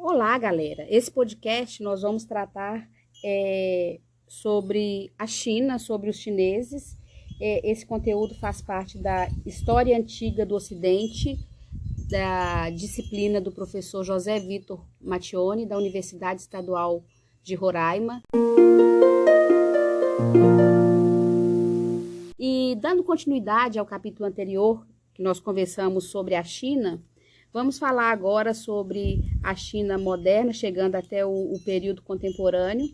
Olá, galera! Esse podcast nós vamos tratar sobre a China, sobre os chineses. Esse conteúdo faz parte da História Antiga do Ocidente, da disciplina do professor José Vitor Mattioni, da Universidade Estadual de Roraima. E dando continuidade ao capítulo anterior, que nós conversamos sobre a China, vamos falar agora sobre a China moderna, chegando até o período contemporâneo.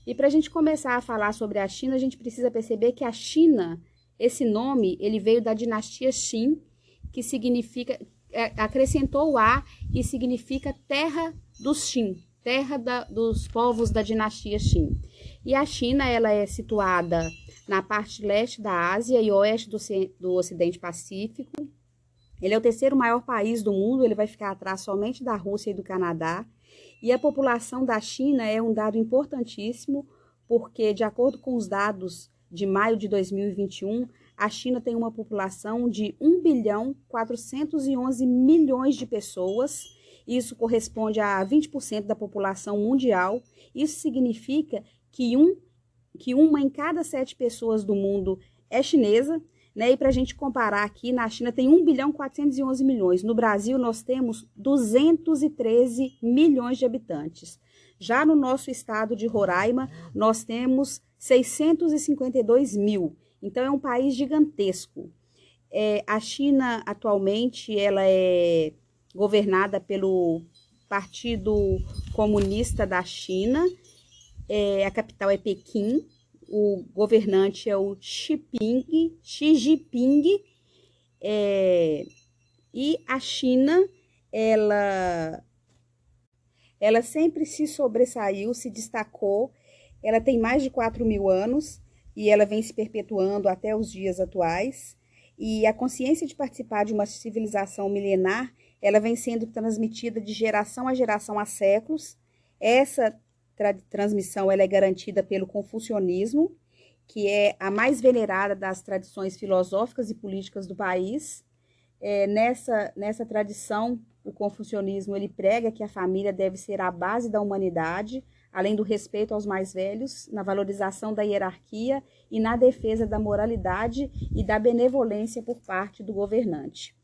E para a gente começar a falar sobre a China, a gente precisa perceber que a China, esse nome, ele veio da dinastia Qin, que significa, acrescentou o A e significa terra dos Qin, terra dos povos da dinastia Qin. E a China, ela é situada na parte leste da Ásia e oeste do Ocidente Pacífico. Ele é o terceiro maior país do mundo, ele vai ficar atrás somente da Rússia e do Canadá. E a população da China é um dado importantíssimo, porque, de acordo com os dados de maio de 2021, a China tem uma população de 1.411 bilhões de pessoas. Isso corresponde a 20% da população mundial. Isso significa que uma em cada 7 pessoas do mundo é chinesa. E para a gente comparar aqui, na China tem 1.411 bilhões. No Brasil, nós temos 213 milhões de habitantes. Já no nosso estado de Roraima, nós temos 652 mil. Então, é um país gigantesco. A China, atualmente, ela é governada pelo Partido Comunista da China. A capital é Pequim. O governante é o Xi Jinping, e a China, ela sempre se sobressaiu, se destacou. Ela tem mais de 4.000 anos e ela vem se perpetuando até os dias atuais. E a consciência de participar de uma civilização milenar, ela vem sendo transmitida de geração a geração há séculos. Essa transmissão ela é garantida pelo confucionismo, que é a mais venerada das tradições filosóficas e políticas do país. Nessa tradição, o confucionismo ele prega que a família deve ser a base da humanidade, além do respeito aos mais velhos, na valorização da hierarquia e na defesa da moralidade e da benevolência por parte do governante.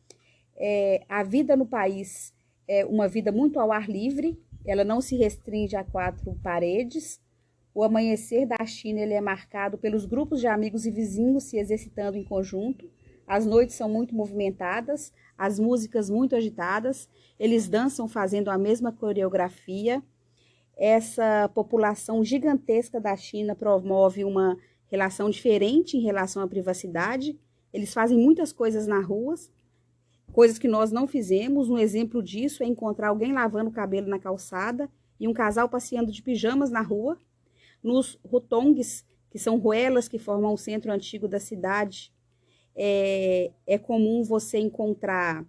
A vida no país é uma vida muito ao ar livre. Ela não se restringe a 4 paredes. O amanhecer da China ele é marcado pelos grupos de amigos e vizinhos se exercitando em conjunto. As noites são muito movimentadas, as músicas muito agitadas. Eles dançam fazendo a mesma coreografia. Essa população gigantesca da China promove uma relação diferente em relação à privacidade. Eles fazem muitas coisas nas ruas, coisas que nós não fizemos. Um exemplo disso é encontrar alguém lavando o cabelo na calçada e um casal passeando de pijamas na rua. Nos hutongs, que são ruelas que formam o centro antigo da cidade, é comum você encontrar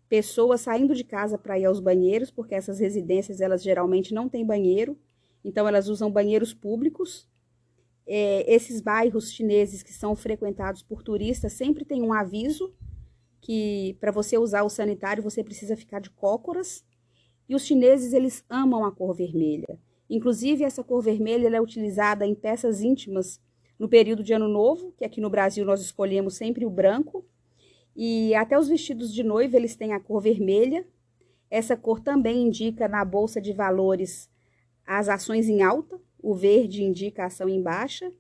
pessoas saindo de casa para ir aos banheiros, porque essas residências elas geralmente não têm banheiro, então elas usam banheiros públicos. Esses bairros chineses que são frequentados por turistas sempre tem um aviso que para você usar o sanitário você precisa ficar de cócoras. E os chineses eles amam a cor vermelha. Inclusive essa cor vermelha ela é utilizada em peças íntimas no período de Ano Novo, que aqui no Brasil nós escolhemos sempre o branco. E até os vestidos de noiva eles têm a cor vermelha. Essa cor também indica na bolsa de valores as ações em alta, o verde indica a ação em baixa.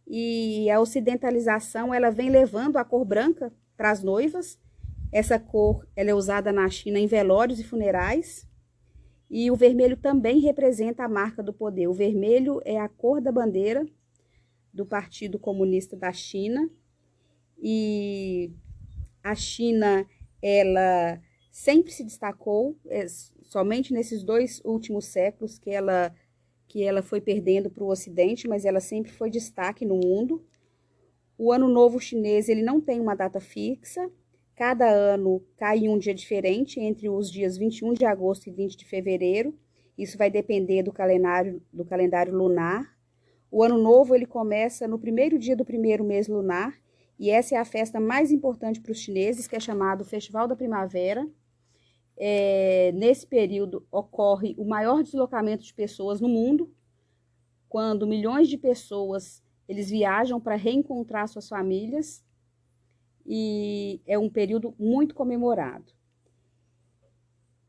E a ocidentalização ela vem levando a cor branca para as noivas. Essa cor ela é usada na China em velórios e funerais. E o vermelho também representa a marca do poder. O vermelho é a cor da bandeira do Partido Comunista da China. E a China ela sempre se destacou, somente nesses 2 últimos séculos que ela foi perdendo para o Ocidente, mas ela sempre foi destaque no mundo. O Ano Novo Chinês ele não tem uma data fixa. Cada ano cai em um dia diferente, entre os dias 21 de agosto e 20 de fevereiro. Isso vai depender do calendário lunar. O Ano Novo ele começa no primeiro dia do primeiro mês lunar. E essa é a festa mais importante para os chineses, que é chamado Festival da Primavera. Nesse período ocorre o maior deslocamento de pessoas no mundo, quando milhões de pessoas eles viajam para reencontrar suas famílias, e é um período muito comemorado.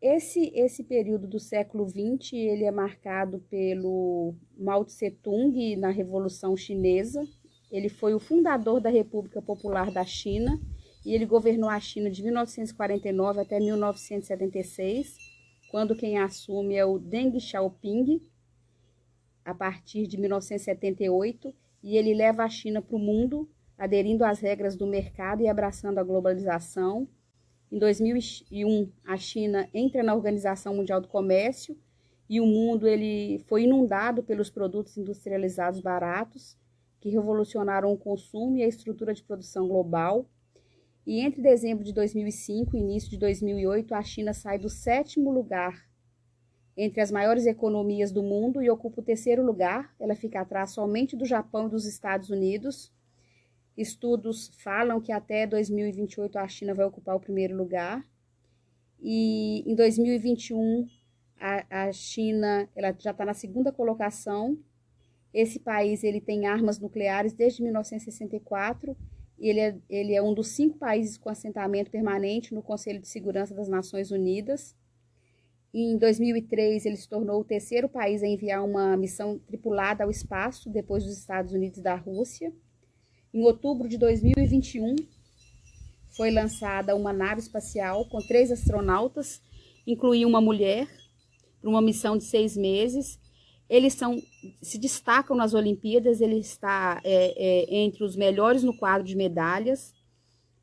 Esse período do século XX, ele é marcado pelo Mao Tse-tung na Revolução Chinesa. Ele foi o fundador da República Popular da China e ele governou a China de 1949 até 1976, quando quem assume é o Deng Xiaoping, a partir de 1978, e ele leva a China para o mundo, aderindo às regras do mercado e abraçando a globalização. Em 2001, a China entra na Organização Mundial do Comércio e o mundo ele foi inundado pelos produtos industrializados baratos, que revolucionaram o consumo e a estrutura de produção global. E entre dezembro de 2005 e início de 2008, a China sai do 7º lugar entre as maiores economias do mundo e ocupa o 3º lugar. Ela fica atrás somente do Japão e dos Estados Unidos. Estudos falam que até 2028 a China vai ocupar o 1º lugar. E em 2021 a China ela já está na 2ª colocação. Esse país ele tem armas nucleares desde 1964 e ele é um dos 5 países com assentamento permanente no Conselho de Segurança das Nações Unidas. E em 2003 ele se tornou o 3º país a enviar uma missão tripulada ao espaço, depois dos Estados Unidos e da Rússia. Em outubro de 2021, foi lançada uma nave espacial com 3 astronautas, incluindo uma mulher, para uma missão de 6 meses. Eles se destacam nas Olimpíadas, ele está entre os melhores no quadro de medalhas.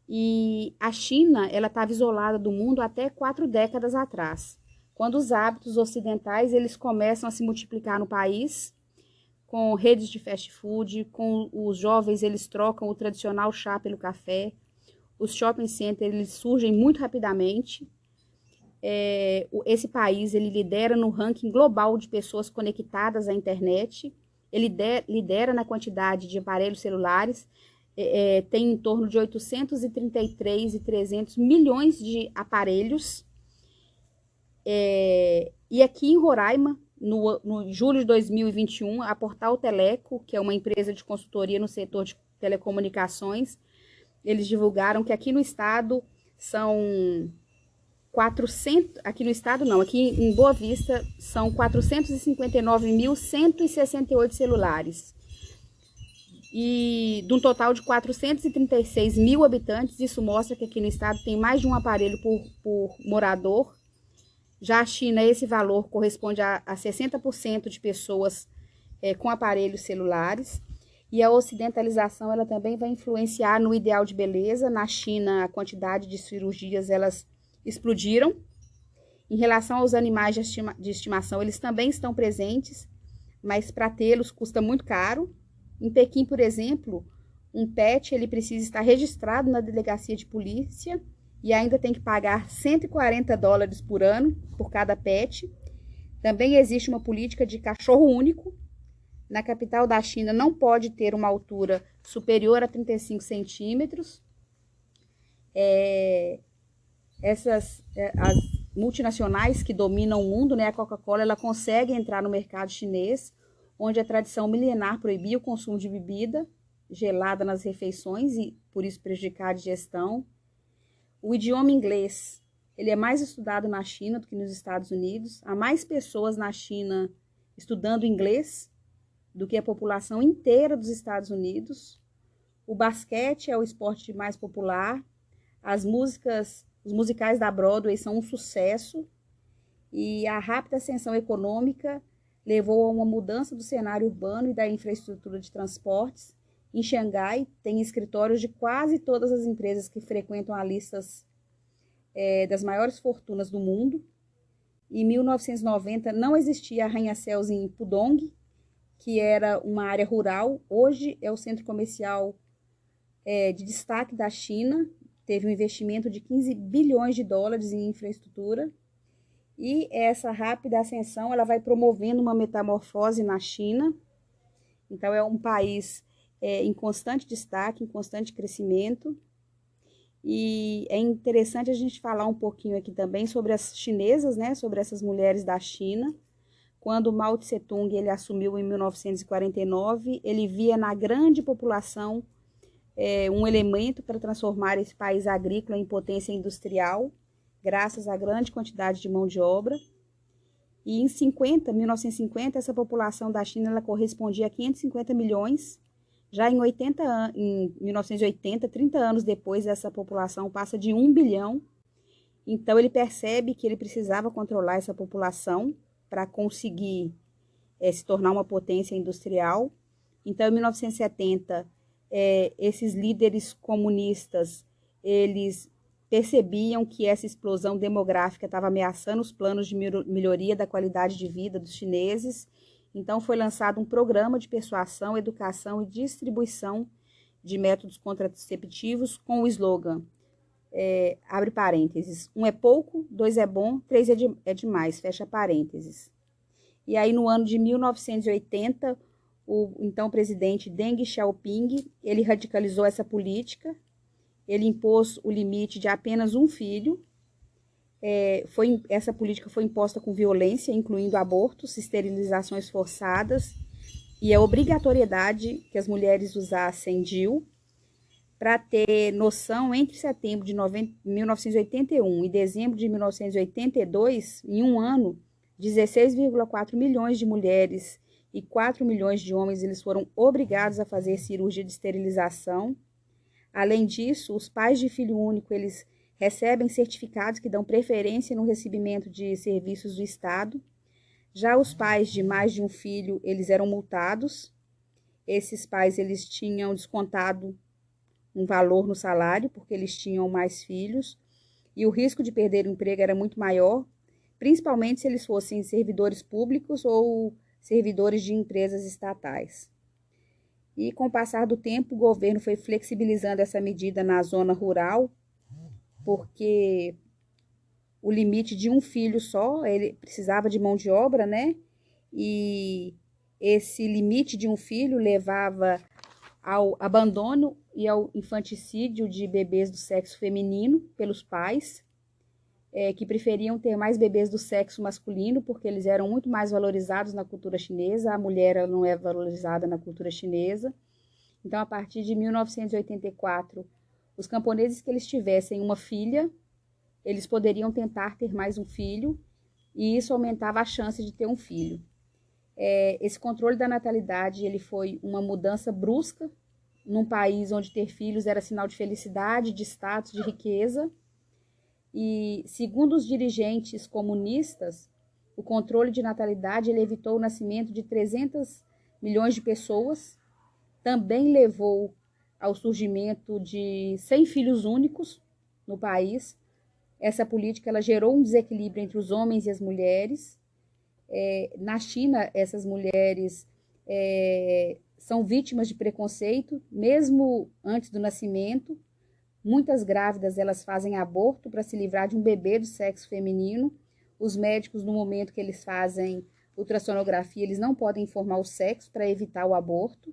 E a China estava isolada do mundo até 4 décadas atrás, quando os hábitos ocidentais eles começam a se multiplicar no país, com redes de fast food, com os jovens, eles trocam o tradicional chá pelo café, os shopping centers eles surgem muito rapidamente. Esse país ele lidera no ranking global de pessoas conectadas à internet, ele lidera na quantidade de aparelhos celulares, tem em torno de 833 e 300 milhões de aparelhos. E aqui em Roraima, no julho de 2021, a Portal Teleco, que é uma empresa de consultoria no setor de telecomunicações, eles divulgaram que aqui no estado são 400, aqui no estado não, aqui em Boa Vista são 459.168 celulares. E de um total de 436 mil habitantes, isso mostra que aqui no estado tem mais de um aparelho por morador. Já a China, esse valor corresponde a 60% de pessoas com aparelhos celulares. E a ocidentalização ela também vai influenciar no ideal de beleza. Na China, a quantidade de cirurgias elas explodiram. Em relação aos animais de estimação, eles também estão presentes, mas para tê-los custa muito caro. Em Pequim, por exemplo, um pet ele precisa estar registrado na delegacia de polícia e ainda tem que pagar $140 por ano por cada pet. Também existe uma política de cachorro único. Na capital da China não pode ter uma altura superior a 35 centímetros. As multinacionais que dominam o mundo, né, a Coca-Cola, ela consegue entrar no mercado chinês, onde a tradição milenar proibia o consumo de bebida gelada nas refeições e por isso prejudicar a digestão. O idioma inglês, ele é mais estudado na China do que nos Estados Unidos. Há mais pessoas na China estudando inglês do que a população inteira dos Estados Unidos. O basquete é o esporte mais popular. Os musicais da Broadway são um sucesso. E a rápida ascensão econômica levou a uma mudança do cenário urbano e da infraestrutura de transportes. Em Xangai, tem escritórios de quase todas as empresas que frequentam as listas das maiores fortunas do mundo. Em 1990, não existia arranha-céus em Pudong, que era uma área rural. Hoje é o centro comercial de destaque da China. Teve um investimento de $15 bilhões em infraestrutura. E essa rápida ascensão ela vai promovendo uma metamorfose na China. Então, é um país em constante destaque, em constante crescimento. E é interessante a gente falar um pouquinho aqui também sobre as chinesas, né, sobre essas mulheres da China. Quando Mao Tse-tung ele assumiu em 1949, ele via na grande população um elemento para transformar esse país agrícola em potência industrial, graças à grande quantidade de mão de obra. E em 1950, essa população da China ela correspondia a 550 milhões. Já em 1980, 30 anos depois, essa população passa de 1 bilhão. Então, ele percebe que ele precisava controlar essa população para conseguir se tornar uma potência industrial. Então, em 1970, esses líderes comunistas, eles percebiam que essa explosão demográfica estava ameaçando os planos de melhoria da qualidade de vida dos chineses. Então, foi lançado um programa de persuasão, educação e distribuição de métodos contraceptivos com o slogan, abre parênteses, 1 é pouco, 2 é bom, 3 é demais, fecha parênteses. E aí, no ano de 1980, o então presidente Deng Xiaoping, ele radicalizou essa política, ele impôs o limite de apenas um filho. Essa política foi imposta com violência, incluindo abortos, esterilizações forçadas e a obrigatoriedade que as mulheres usassem DIU. Para ter noção, entre setembro de 1981 e dezembro de 1982, em um ano, 16,4 milhões de mulheres e 4 milhões de homens eles foram obrigados a fazer cirurgia de esterilização. Além disso, os pais de filho único, eles recebem certificados que dão preferência no recebimento de serviços do Estado. Já os pais de mais de um filho, eles eram multados. Esses pais, eles tinham descontado um valor no salário, porque eles tinham mais filhos. E o risco de perder o emprego era muito maior, principalmente se eles fossem servidores públicos ou servidores de empresas estatais. E com o passar do tempo, o governo foi flexibilizando essa medida na zona rural, porque o limite de um filho só, ele precisava de mão de obra, né? E esse limite de um filho levava ao abandono e ao infanticídio de bebês do sexo feminino pelos pais, que preferiam ter mais bebês do sexo masculino, porque eles eram muito mais valorizados na cultura chinesa, a mulher não é valorizada na cultura chinesa. Então, a partir de 1984, os camponeses que eles tivessem uma filha, eles poderiam tentar ter mais um filho, e isso aumentava a chance de ter um filho. Esse controle da natalidade ele foi uma mudança brusca num país onde ter filhos era sinal de felicidade, de status, de riqueza. E, segundo os dirigentes comunistas, o controle de natalidade ele evitou o nascimento de 300 milhões de pessoas, também levou ao surgimento de 100 filhos únicos no país. Essa política ela gerou um desequilíbrio entre os homens e as mulheres. Na China, essas mulheres são vítimas de preconceito, mesmo antes do nascimento. Muitas grávidas elas fazem aborto para se livrar de um bebê do sexo feminino. Os médicos, no momento que eles fazem ultrassonografia, eles não podem informar o sexo para evitar o aborto.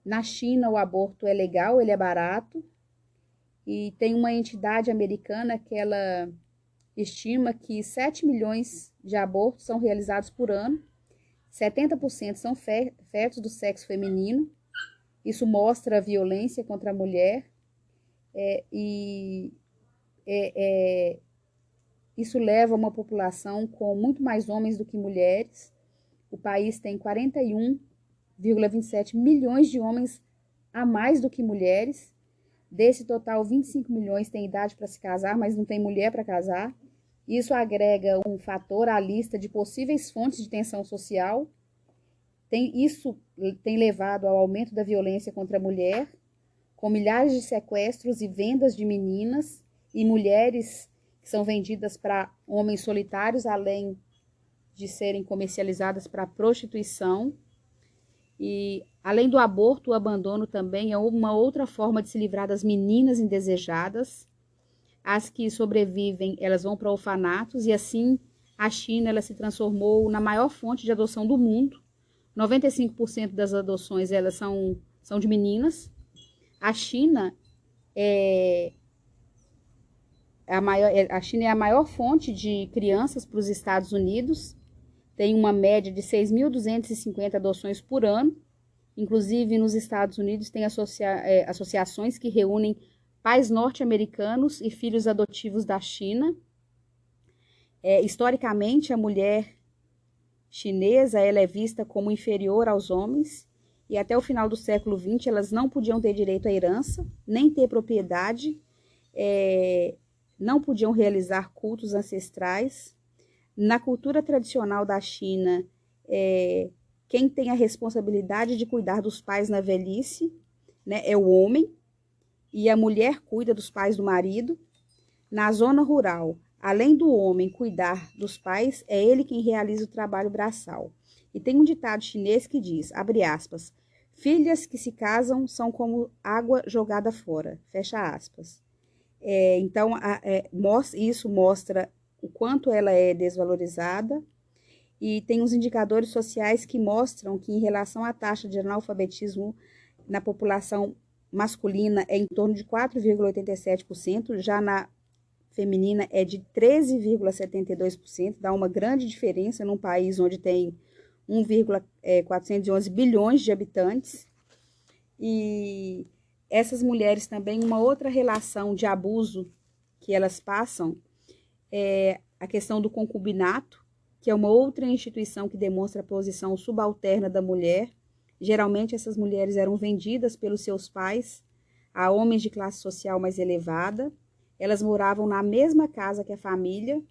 Na China, o aborto é legal, ele é barato. E tem uma entidade americana que ela estima que 7 milhões de abortos são realizados por ano. 70% são fetos do sexo feminino. Isso mostra a violência contra a mulher. Isso leva a uma população com muito mais homens do que mulheres. O país tem 41,27 milhões de homens a mais do que mulheres. Desse total, 25 milhões têm idade para se casar, mas não tem mulher para casar. Isso agrega um fator à lista de possíveis fontes de tensão social. Isso tem levado ao aumento da violência contra a mulher, com milhares de sequestros e vendas de meninas e mulheres que são vendidas para homens solitários, além de serem comercializadas para prostituição. E, além do aborto, o abandono também é uma outra forma de se livrar das meninas indesejadas. As que sobrevivem, elas vão para orfanatos e assim a China ela se transformou na maior fonte de adoção do mundo. 95% das adoções elas são de meninas. A China A China é a maior fonte de crianças para os Estados Unidos, tem uma média de 6.250 adoções por ano. Inclusive, nos Estados Unidos, tem associações que reúnem pais norte-americanos e filhos adotivos da China. Historicamente, a mulher chinesa ela é vista como inferior aos homens, e até o final do século XX elas não podiam ter direito à herança, nem ter propriedade, não podiam realizar cultos ancestrais. Na cultura tradicional da China, quem tem a responsabilidade de cuidar dos pais na velhice, né, é o homem, e a mulher cuida dos pais do marido. Na zona rural, além do homem cuidar dos pais, é ele quem realiza o trabalho braçal. E tem um ditado chinês que diz, abre aspas, filhas que se casam são como água jogada fora, fecha aspas. Então, isso mostra o quanto ela é desvalorizada, e tem uns indicadores sociais que mostram que, em relação à taxa de analfabetismo na população masculina, é em torno de 4,87%, já na feminina é de 13,72%, dá uma grande diferença num país onde tem 1,411 bilhões de habitantes. E essas mulheres também, uma outra relação de abuso que elas passam é a questão do concubinato, que é uma outra instituição que demonstra a posição subalterna da mulher. Geralmente essas mulheres eram vendidas pelos seus pais a homens de classe social mais elevada. Elas moravam na mesma casa que a família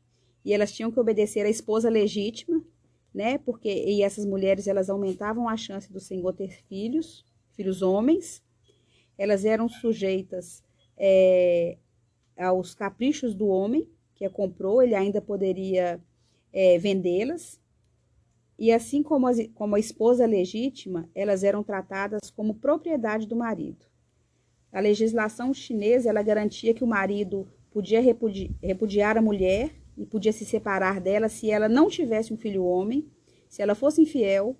e elas tinham que obedecer à esposa legítima, né? E essas mulheres elas aumentavam a chance do senhor ter filhos homens. Elas eram sujeitas aos caprichos do homem que a comprou, ele ainda poderia vendê-las. E assim como a esposa legítima, elas eram tratadas como propriedade do marido. A legislação chinesa ela garantia que o marido podia repudiar a mulher e podia se separar dela se ela não tivesse um filho homem, se ela fosse infiel,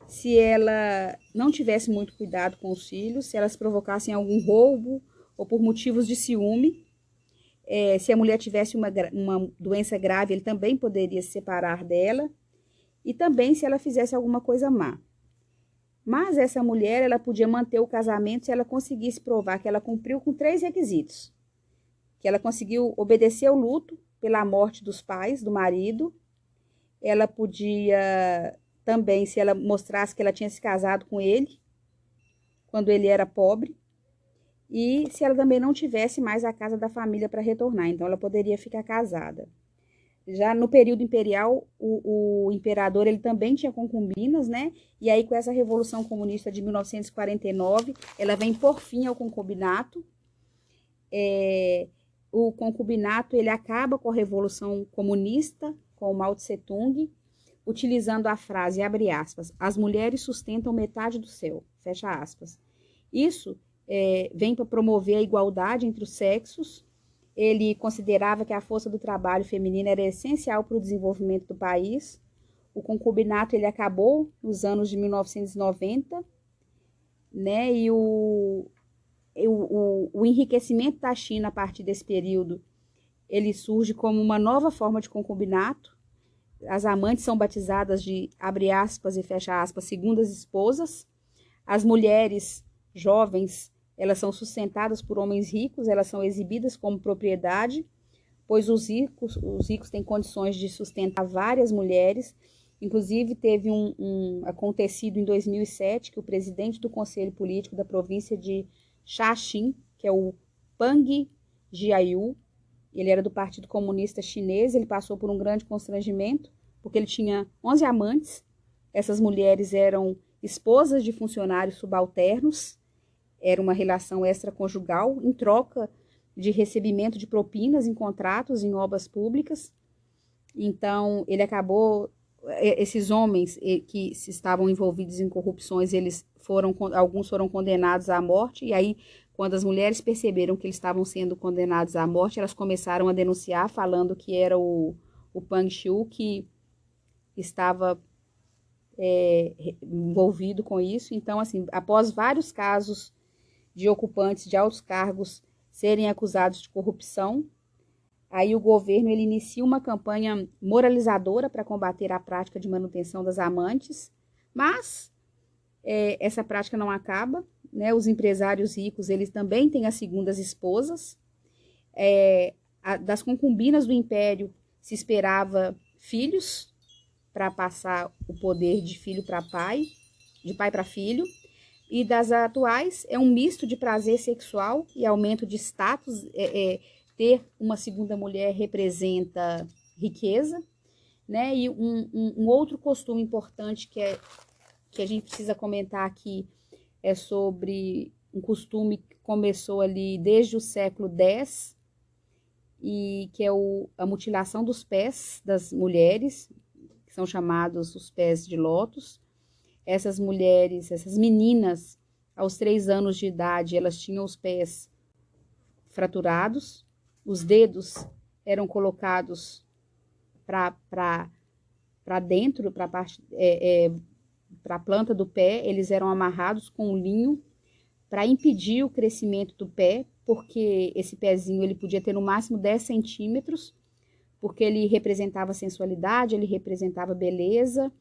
se ela não tivesse muito cuidado com os filhos, se elas provocassem algum roubo ou por motivos de ciúme. Se a mulher tivesse uma doença grave, ele também poderia se separar dela. E também se ela fizesse alguma coisa má. Mas essa mulher, ela podia manter o casamento se ela conseguisse provar que ela cumpriu com 3 requisitos. Que ela conseguiu obedecer ao luto pela morte dos pais, do marido. Ela podia também, se ela mostrasse que ela tinha se casado com ele, quando ele era pobre. E se ela também não tivesse mais a casa da família para retornar. Então, ela poderia ficar casada. Já no período imperial, o imperador ele também tinha concubinas, né? E aí, com essa Revolução Comunista de 1949, ela vem por fim ao concubinato. O concubinato ele acaba com a Revolução Comunista, com o Mao Tse Tung, utilizando a frase, abre aspas, as mulheres sustentam metade do céu, fecha aspas. Isso vem para promover a igualdade entre os sexos. Ele considerava que a força do trabalho feminino era essencial para o desenvolvimento do país. O concubinato ele acabou nos anos de 1990, né? E o enriquecimento da China a partir desse período, ele surge como uma nova forma de concubinato. As amantes são batizadas de, abre aspas e fecha aspas, segundas esposas. As mulheres jovens elas são sustentadas por homens ricos, elas são exibidas como propriedade, pois os ricos têm condições de sustentar várias mulheres. Inclusive, teve acontecido em 2007 que o presidente do Conselho Político da província de Shaanxi, que é o Pang Jiayu, ele era do Partido Comunista Chinês, ele passou por um grande constrangimento, porque ele tinha 11 amantes. Essas mulheres eram esposas de funcionários subalternos. Era uma relação extraconjugal em troca de recebimento de propinas em contratos, em obras públicas. Então, ele acabou, esses homens que estavam envolvidos em corrupções, alguns foram condenados à morte, e aí, quando as mulheres perceberam que eles estavam sendo condenados à morte, elas começaram a denunciar, falando que era o Pang Xiu que estava envolvido com isso. Então, assim, após vários casos de ocupantes de altos cargos serem acusados de corrupção. Aí o governo ele inicia uma campanha moralizadora para combater a prática de manutenção das amantes, mas essa prática não acaba, né? Os empresários ricos eles também têm as segundas esposas. Das concubinas do império se esperava filhos para passar o poder de filho para pai, de pai para filho. E das atuais é um misto de prazer sexual e aumento de status. Ter uma segunda mulher representa riqueza, né? E um outro costume importante que a gente precisa comentar aqui é sobre um costume que começou ali desde o século X, e que é a mutilação dos pés das mulheres, que são chamados os pés de lótus. Essas mulheres, essas meninas, aos 3 anos de idade, elas tinham os pés fraturados, os dedos eram colocados para dentro, para a planta do pé, eles eram amarrados com um linho para impedir o crescimento do pé, porque esse pezinho ele podia ter no máximo 10 centímetros, porque ele representava sensualidade, ele representava beleza.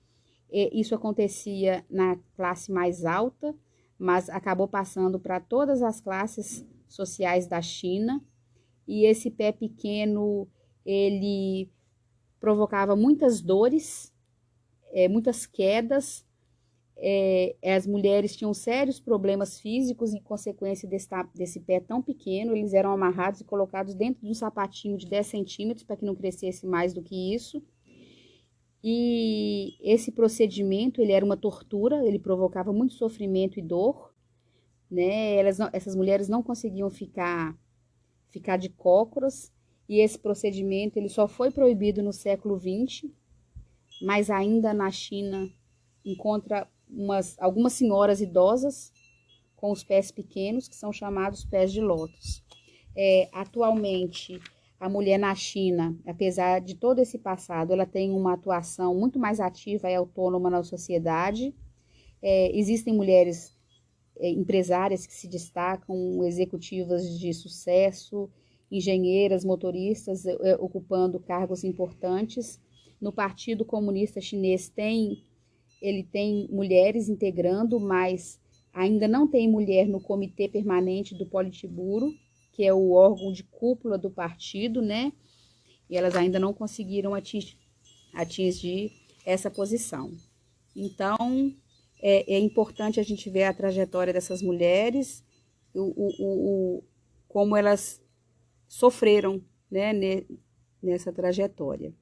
Isso acontecia na classe mais alta, mas acabou passando para todas as classes sociais da China. E esse pé pequeno, ele provocava muitas dores, muitas quedas. As mulheres tinham sérios problemas físicos em consequência desse pé tão pequeno. Eles eram amarrados e colocados dentro de um sapatinho de 10 centímetros para que não crescesse mais do que isso. E esse procedimento, ele era uma tortura, ele provocava muito sofrimento e dor, né? Essas mulheres não conseguiam ficar de cócoras, e esse procedimento ele só foi proibido no século XX, mas ainda na China encontra algumas senhoras idosas com os pés pequenos, que são chamados pés de lótus. Atualmente, a mulher na China, apesar de todo esse passado, ela tem uma atuação muito mais ativa e autônoma na sociedade. Existem mulheres empresárias que se destacam, executivas de sucesso, engenheiras, motoristas, ocupando cargos importantes. No Partido Comunista Chinês ele tem mulheres integrando, mas ainda não tem mulher no Comitê Permanente do Politburo, que é o órgão de cúpula do partido, né? E elas ainda não conseguiram atingir essa posição. Então, é importante a gente ver a trajetória dessas mulheres, como elas sofreram, né, nessa trajetória.